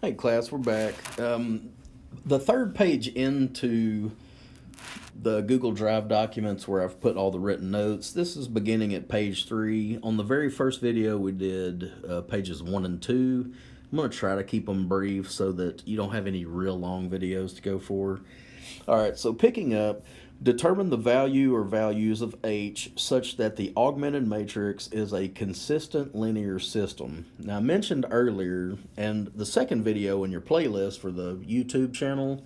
Hey class, we're back. The third page into the Google Drive documents where I've put all the written notes, this is beginning at page 3. On the very first video we did pages 1 and 2. I'm going to try to keep them brief so that you don't have any real long videos to go for. Alright, so picking up, determine the value or values of H such that the augmented matrix is a consistent linear system. Now I mentioned earlier, and the second video in your playlist for the YouTube channel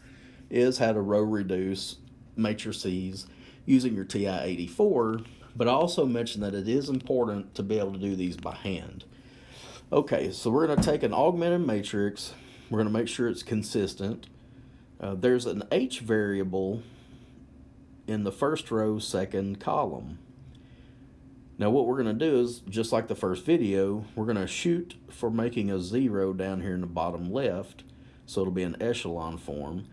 is how to row reduce matrices using your TI-84, but I also mentioned that it is important to be able to do these by hand. Okay, so we're going to take an augmented matrix, we're going to make sure it's consistent. There's an H variable in the first row, second column. Now what we're going to do is, just like the first video, we're going to shoot for making a 0 down here in the bottom left, so it'll be an echelon form.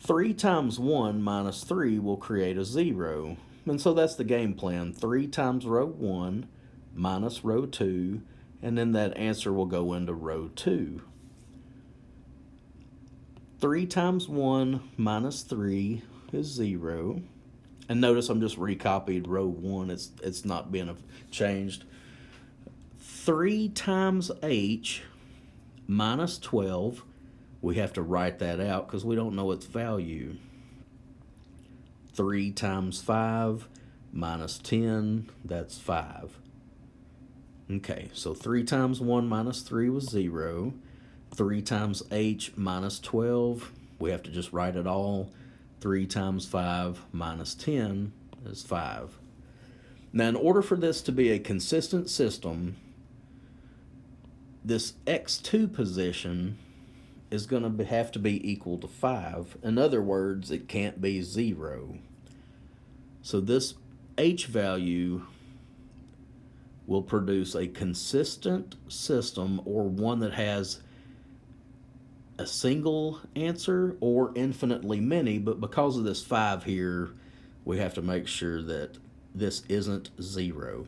3 times 1 minus 3 will create a 0, and so that's the game plan. 3 times row 1 minus row 2, and then that answer will go into row 2. 3 times 1 minus 3 is 0. And notice I'm just recopied row 1. It's not being changed. 3 times H minus 12. We have to write that out because we don't know its value. 3 times 5 minus 10. That's 5. Okay, so 3 times 1 minus 3 was 0. 3 times H minus 12. We have to just write it all. 3 times 5 minus 10 is 5. Now, in order for this to be a consistent system, this x2 position is going to have to be equal to 5. In other words, it can't be 0. So this H value will produce a consistent system, or one that has a single answer or infinitely many, but because of this 5 here, we have to make sure that this isn't 0.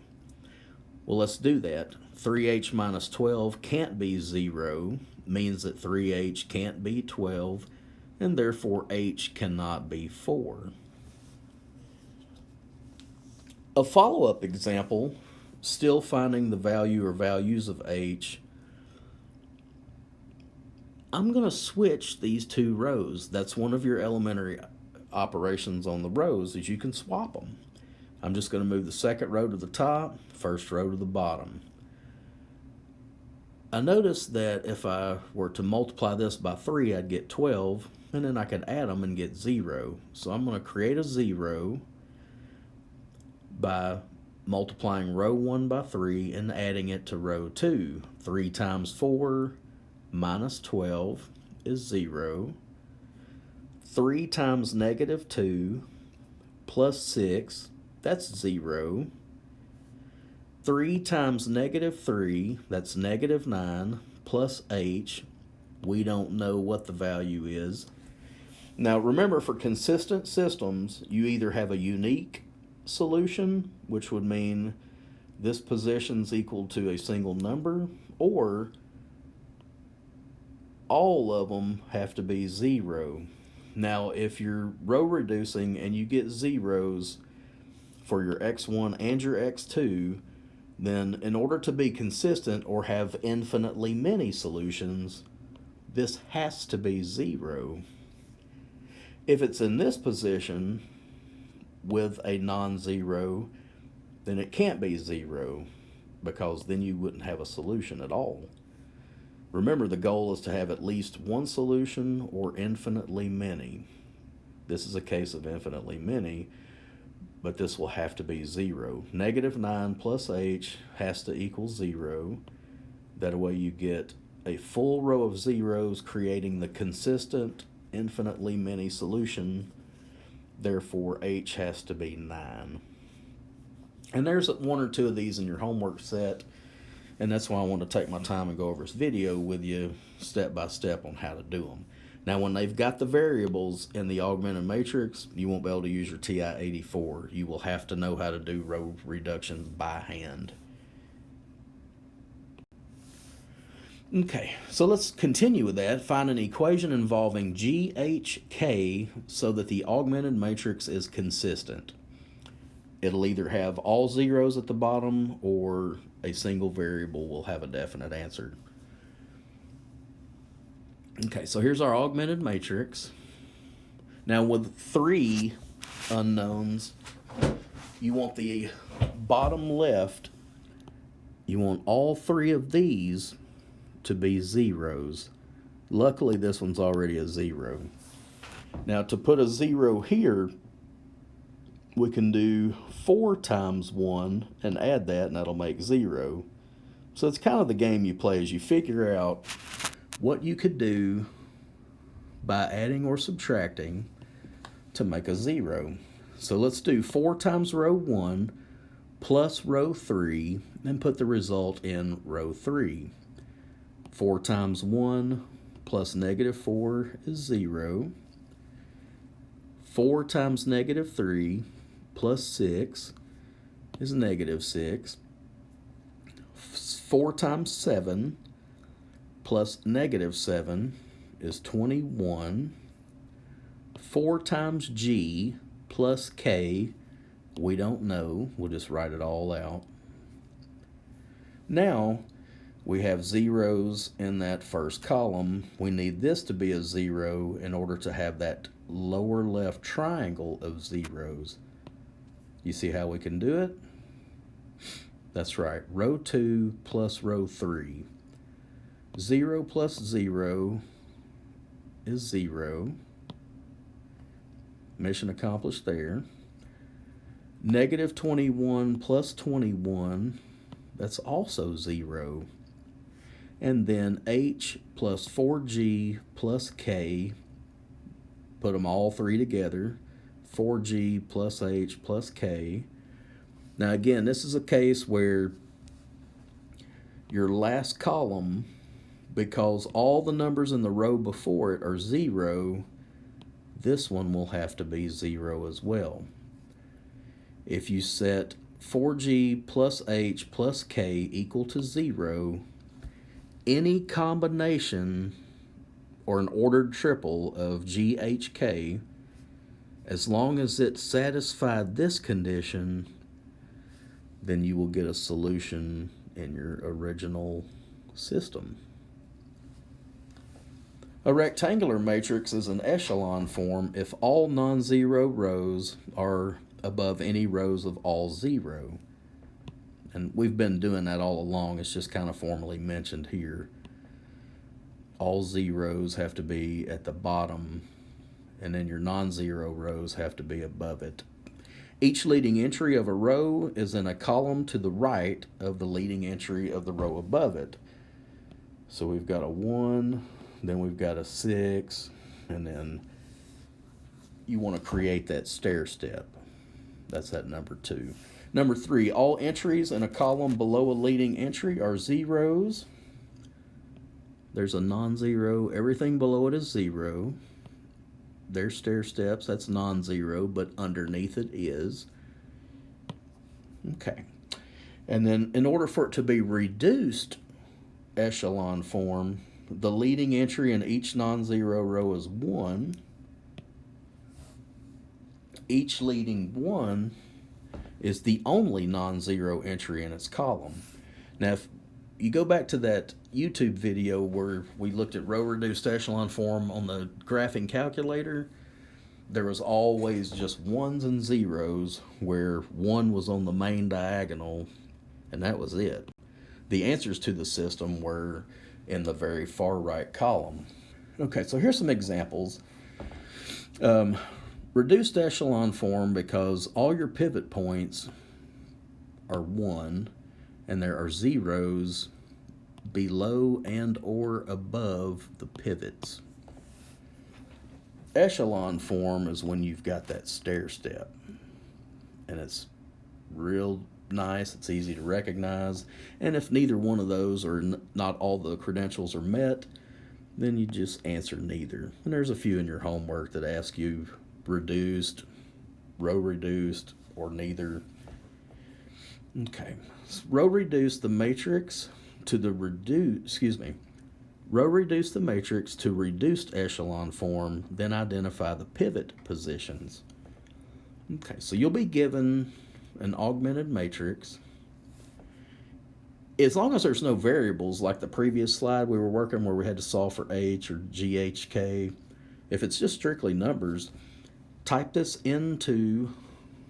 Well, let's do that. 3h minus 12 can't be 0, means that 3h can't be 12, and therefore h cannot be 4. A follow-up example, still finding the value or values of h. I'm going to switch these two rows. That's one of your elementary operations on the rows, is you can swap them. I'm just going to move the second row to the top, first row to the bottom. I noticed that if I were to multiply this by 3, I'd get 12, and then I could add them and get 0. So I'm going to create a 0 by multiplying row 1 by 3 and adding it to row 2. 3 times 4 minus 12 is 0. 3 times negative 2 plus 6, that's 0. 3 times negative 3, that's negative 9, plus h. We don't know what the value is. Now remember, for consistent systems, you either have a unique solution, which would mean this position's equal to a single number, or all of them have to be 0. Now, if you're row reducing and you get zeros for your x1 and your x2, then in order to be consistent or have infinitely many solutions, this has to be 0. If it's in this position with a non-zero, then it can't be 0, because then you wouldn't have a solution at all. Remember, the goal is to have at least one solution or infinitely many. This is a case of infinitely many, but this will have to be 0. Negative 9 plus h has to equal 0. That way you get a full row of zeros, creating the consistent infinitely many solution. Therefore, h has to be 9. And there's 1 or 2 of these in your homework set. And that's why I want to take my time and go over this video with you step by step on how to do them. Now, when they've got the variables in the augmented matrix, you won't be able to use your TI-84. You will have to know how to do row reductions by hand. Okay, so let's continue with that. Find an equation involving GHK so that the augmented matrix is consistent. It'll either have all zeros at the bottom or a single variable will have a definite answer. Okay, so here's our augmented matrix. Now with 3 unknowns, you want the bottom left, you want all 3 of these to be zeros. Luckily, this one's already a 0. Now, to put a 0 here, we can do 4 times 1 and add that, and that'll make 0. So it's kind of the game you play as you figure out what you could do by adding or subtracting to make a 0. So let's do 4 times row 1 plus row 3 and put the result in row 3. 4 times 1 plus negative 4 is 0. 4 times negative 3 plus 6 is negative 6. 4 times 7 plus negative 7 is 21. 4 times G plus K, we don't know. We'll just write it all out. Now, we have zeros in that first column. We need this to be a 0 in order to have that lower left triangle of zeros. You see how we can do it? That's right. Row 2 plus row 3. 0 plus 0 is 0. Mission accomplished there. Negative 21 plus 21, that's also 0. And then H plus 4G plus K, put them all 3 together, 4G plus H plus K. Now again, this is a case where your last column, because all the numbers in the row before it are 0, this one will have to be 0 as well. If you set 4G plus H plus K equal to 0, any combination or an ordered triple of GHK, as long as it satisfied this condition, then you will get a solution in your original system. A rectangular matrix is an echelon form if all non-zero rows are above any rows of all 0. And we've been doing that all along. It's just kind of formally mentioned here. All zeros have to be at the bottom, and then your non-zero rows have to be above it. Each leading entry of a row is in a column to the right of the leading entry of the row above it. So we've got a 1, then we've got a 6, and then you want to create that stair step. That's that number 2. Number 3, all entries in a column below a leading entry are zeros. There's a non-zero. Everything below it is 0. There's stair steps. That's non-zero, but underneath it is. Okay. And then in order for it to be reduced echelon form, the leading entry in each non-zero row is 1. Each leading 1 is the only non-zero entry in its column. Now, if you go back to that YouTube video where we looked at row reduced echelon form on the graphing calculator, there was always just 1s and 0s where 1 was on the main diagonal, and that was it. The answers to the system were in the very far right column. Okay, so here's some examples. Reduced echelon form because all your pivot points are 1 and there are zeros below and or above the pivots. Echelon form is when you've got that stair step, and it's real nice, it's easy to recognize, and if neither one of those or not all the credentials are met, then you just answer neither. And there's a few in your homework that ask you reduced, row reduced, or neither. Okay, row reduce the matrix to the Row reduce the matrix to reduced echelon form, then identify the pivot positions. Okay, so you'll be given an augmented matrix. As long as there's no variables, like the previous slide we were working where we had to solve for H or GHK, if it's just strictly numbers, type this into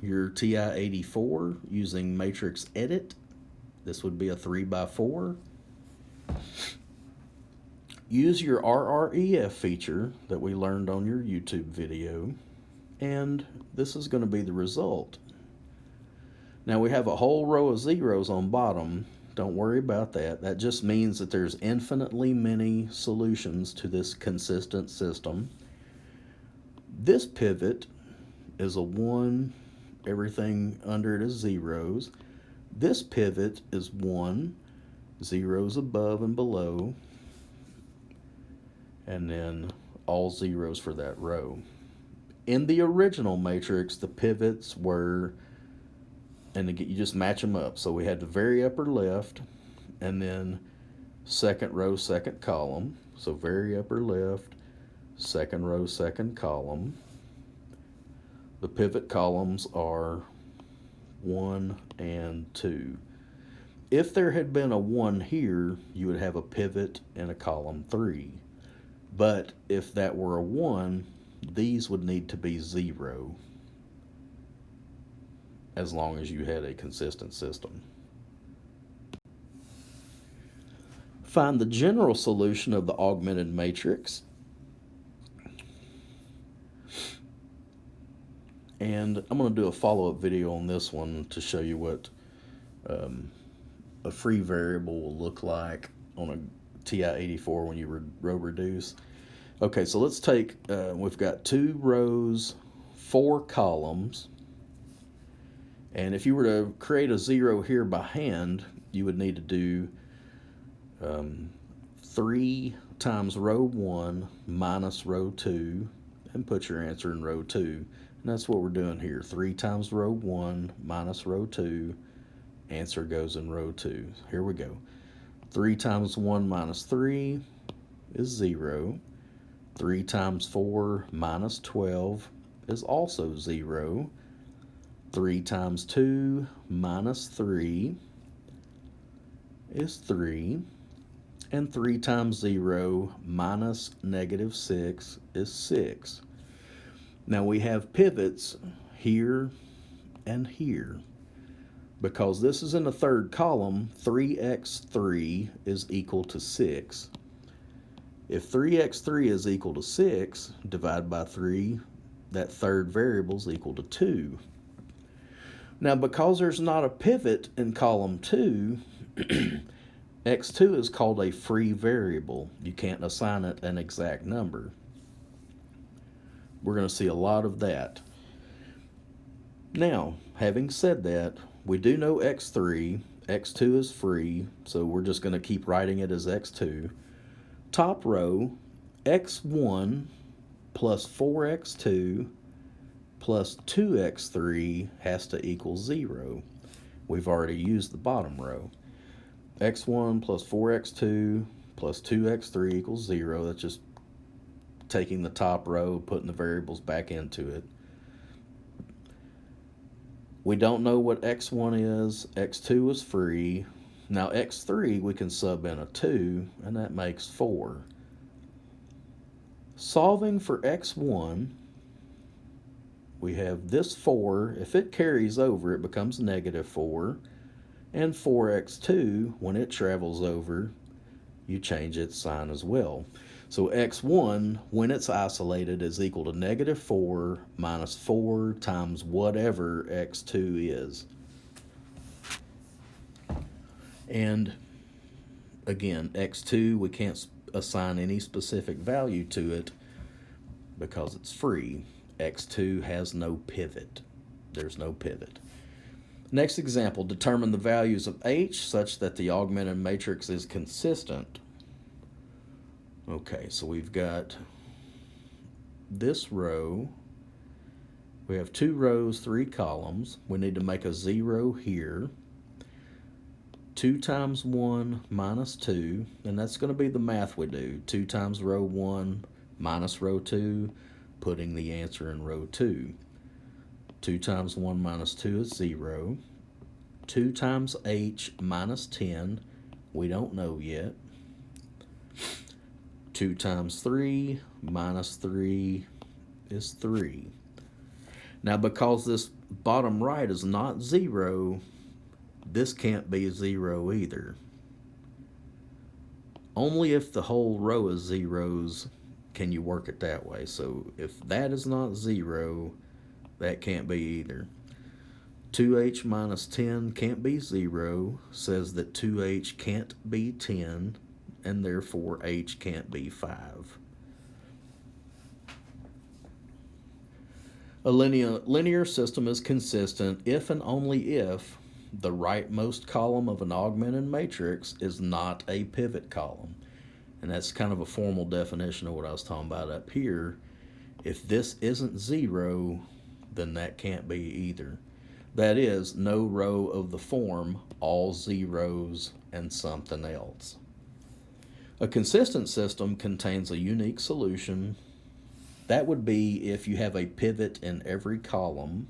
your TI-84 using matrix edit. This would be a 3x4. Use your RREF feature that we learned on your YouTube video, and this is going to be the result. Now we have a whole row of zeros on bottom. Don't worry about that. That just means that there's infinitely many solutions to this consistent system. This pivot is a 1. Everything under it is zeros. This pivot is 1. Zeros above and below. And then all zeros for that row. In the original matrix, the pivots were, and again, you just match them up. So we had the very upper left, and then second row, second column. So very upper left, second row, second column. The pivot columns are 1 and 2. If there had been a 1 here, you would have a pivot in a column 3. But if that were a 1, these would need to be 0, as long as you had a consistent system. Find the general solution of the augmented matrix. And I'm going to do a follow-up video on this one to show you what a free variable will look like on a TI-84 when you row reduce. Okay, so let's take, we've got 2 rows, 4 columns. And if you were to create a 0 here by hand, you would need to do 3 times row 1 minus row 2 and put your answer in row 2. And that's what we're doing here. 3 times row 1 minus row 2. Answer goes in row 2. Here we go. 3 times 1 minus 3 is 0. 3 times 4 minus 12 is also 0. 3 times 2 minus 3 is 3. And 3 times 0 minus negative 6 is 6. Now we have pivots here and here. Because this is in the third column, 3x3 is equal to 6. If 3x3 is equal to 6, divide by 3, that third variable is equal to 2. Now, because there's not a pivot in column 2, x2 is called a free variable. You can't assign it an exact number. We're going to see a lot of that. Now, having said that, we do know x3. x2 is free, so we're just going to keep writing it as x2. Top row, x1 plus 4x2 plus 2x3 has to equal 0. We've already used the bottom row. x1 plus 4x2 plus 2x3 equals 0. That's just taking the top row, putting the variables back into it. We don't know what x1 is. x2 is free. Now x3 we can sub in a 2, and that makes 4. Solving for x1, we have this 4. If it carries over, it becomes negative 4. And 4x2, when it travels over, you change its sign as well. So x1, when it's isolated, is equal to negative 4 minus 4 times whatever x2 is. And again, x2, we can't assign any specific value to it because it's free. x2 has no pivot. There's no pivot. Next example, determine the values of h such that the augmented matrix is consistent. Okay, so we've got this row. We have 2 rows, 3 columns. We need to make a 0 here. 2 times 1 minus 2, and that's going to be the math we do. 2 times row 1 minus row 2, putting the answer in row 2. 2 times 1 minus 2 is 0. 2 times h minus 10, we don't know yet. 2 times 3 minus 3 is 3. Now, because this bottom right is not 0, this can't be 0 either. Only if the whole row is zeros can you work it that way. So if that is not 0, that can't be either. 2h minus 10 can't be 0, says that 2h can't be 10, and therefore h can't be 5. A linear system is consistent if and only if the rightmost column of an augmented matrix is not a pivot column. And that's kind of a formal definition of what I was talking about up here. If this isn't 0, then that can't be either. That is, no row of the form all zeros and something else. A consistent system contains a unique solution. That would be if you have a pivot in every column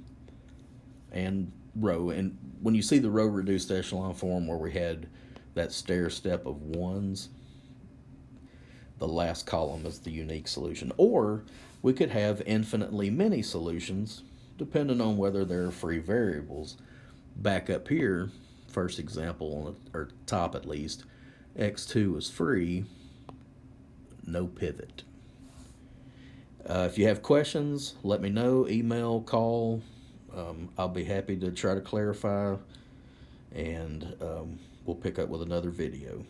and row. And when you see the row reduced echelon form where we had that stair step of ones, the last column is the unique solution. Or we could have infinitely many solutions depending on whether they're free variables. Back up here, first example, or top at least, x2 is free, no pivot. If you have questions, let me know, email, call. I'll be happy to try to clarify, and we'll pick up with another video.